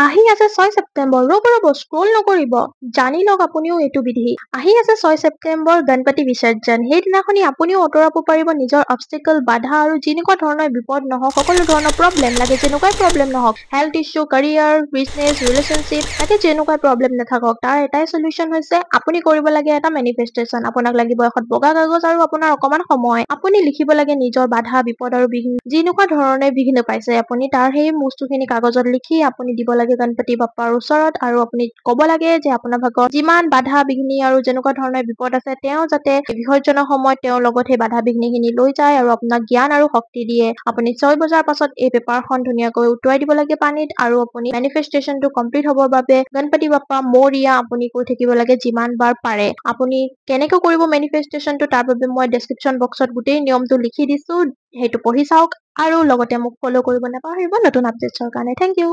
আহি আছে 6 ছেপ্টেম্বৰ। ৰ'ব স্ক্ৰল নকৰিব। জানি লওক আপুনিও এইটো বিধি। আহি আছে 6 ছেপ্টেম্বৰ গণপতি বিসৰ্জন। সেইদিনাখনি আপুনিও আঁতৰাব পাৰিব নিজৰ অবষ্টেকল, বাধা আৰু যেনেকুৱা ধৰণৰ বিপদ নহওক, সকলো ধৰণৰ প্ৰব্লেম লাগে যেনেকুৱাই প্ৰব্লেম নহওক, health issue, career, business, relationship, তাকে যেনেকুৱা প্ৰব্লেম নাথাকক, তাৰ এটাই সলিউশ্যন হৈছে আপুনি কৰিব লাগে এটা মেনিফেষ্টেশ্যন। আপোনাক লাগিব এখন বগা কাগজ আৰু আপোনাৰ অকমান সময়। আপুনি লিখিব লাগে নিজৰ বাধা, বিপদ আৰু বিঘ্ন, যেনেকুৱা ধৰণে বিঘ্ন পাইছে আপুনি তাৰ সেই বস্তুখিনি কাগজত লিখি আপুনি দিব লাগে গণপতি বাপ্পাৰ ওচৰত, আৰু আপুনি ক'ব লাগে যে আপোনাৰ ভাগত যিমান বাধা বিঘ্নি আৰু যেনেকুৱা ধৰণৰ বিপদ আছে তেওঁ যাতে বিসৰ্জনৰ সময়ত তেওঁৰ লগত সেই বাধা বিঘ্নিখিনি লৈ যায় আৰু আপোনাক জ্ঞান আৰু শক্তি দিয়ে। আপুনি 6 বজাৰ পাছত এই পেপাৰখন ধুনীয়াকৈ উটুৱাই দিব লাগে পানীত, আৰু আপুনি মেনিফেষ্টেশ্যনটো কমপ্লিট হ'বৰ বাবে গণপতি বাপ্পা মৰিয়া আপুনি কৈ থাকিব লাগে যিমান বাৰ পাৰে। আপুনি কেনেকৈ কৰিব মেনিফেষ্টেশ্যনটো তাৰ বাবে মই ডেছক্ৰিপশ্যন বক্সত গোটেই নিয়মটো লিখি দিছো, সেইটো পঢ়ি চাওক আৰু লগতে মোক ফ'ল' কৰিব নাপাহৰিব নতুন আপডেটছৰ কাৰণে। Thank U.